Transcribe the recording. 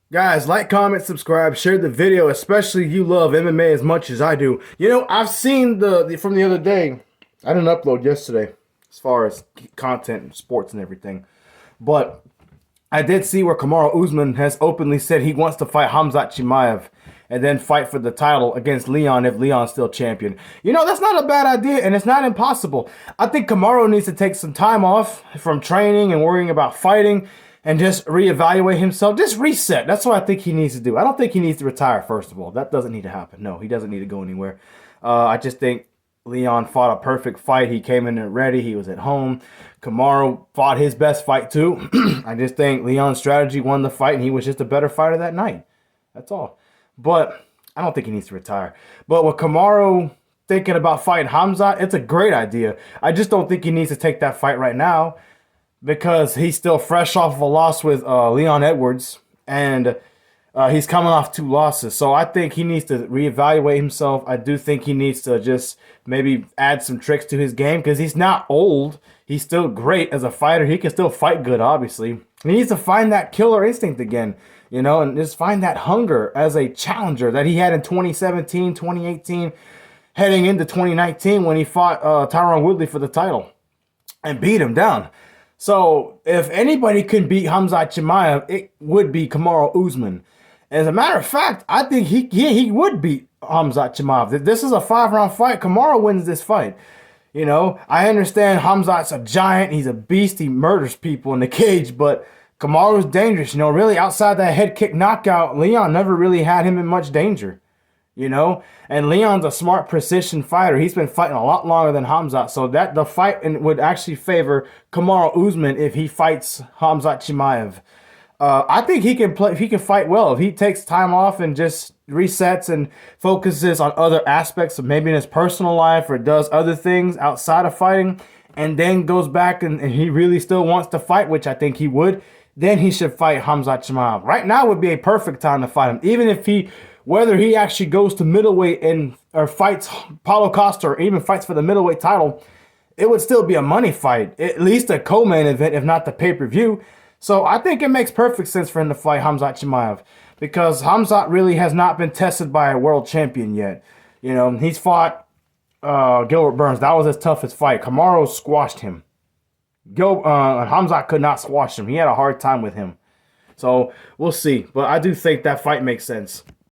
Guys, like, comment, subscribe, share the video, especially you love MMA as much as I do. You know, I've seen from the other day. I didn't upload yesterday as far as content and sports and everything. But I did see where Kamaru Usman has openly said he wants to fight Khamzat Chimaev and then fight for the title against Leon if Leon's still champion. You know, that's not a bad idea, and it's not impossible. I think Kamaru needs to take some time off from training and worrying about fighting and just reevaluate himself. Just reset. That's what I think he needs to do. I don't think he needs to retire, first of all. That doesn't need to happen. No, he doesn't need to go anywhere. I just think Leon fought a perfect fight. He came in there ready. He was at home. Kamaru fought his best fight, too. I just think Leon's strategy won the fight, and he was just a better fighter that night. That's all. But I don't think he needs to retire. But with Kamaru thinking about fighting Khamzat, it's a great idea. I just don't think he needs to take that fight right now because he's still fresh off of a loss with Leon Edwards, and he's coming off 2 losses. So I think he needs to reevaluate himself. I do think he needs to just maybe add some tricks to his game because he's not old. He's still great as a fighter. He can still fight good, obviously. He needs to find that killer instinct again, you know, and just find that hunger as a challenger that he had in 2017, 2018, heading into 2019 when he fought Tyron Woodley for the title and beat him down. So if anybody can beat Khamzat Chimaev, it would be Kamaru Usman. As a matter of fact, I think he would beat Khamzat Chimaev. This is a 5-round fight. Kamaru wins this fight. You know, I understand Khamzat's a giant. He's a beast. He murders people in the cage, but Kamaru's dangerous. You know, really outside that head kick knockout, Leon never really had him in much danger. You know, and Leon's a smart precision fighter. He's been fighting a lot longer than Khamzat, so that the fight would actually favor Kamaru Usman if he fights Khamzat Chimaev. I think he can play. He can fight well if he takes time off and just resets and focuses on other aspects of maybe in his personal life or does other things outside of fighting, and then goes back and he really still wants to fight, which I think he would. Then he should fight Khamzat Chimaev. Right now would be a perfect time to fight him, even if whether he actually goes to middleweight or fights Paulo Costa or even fights for the middleweight title, it would still be a money fight, at least a co-main event, if not the pay-per-view. So I think it makes perfect sense for him to fight Khamzat Chimaev because Khamzat really has not been tested by a world champion yet. You know, he's fought Gilbert Burns. That was his toughest fight. Kamaru squashed him. Khamzat could not squash him. He had a hard time with him. So we'll see. But I do think that fight makes sense.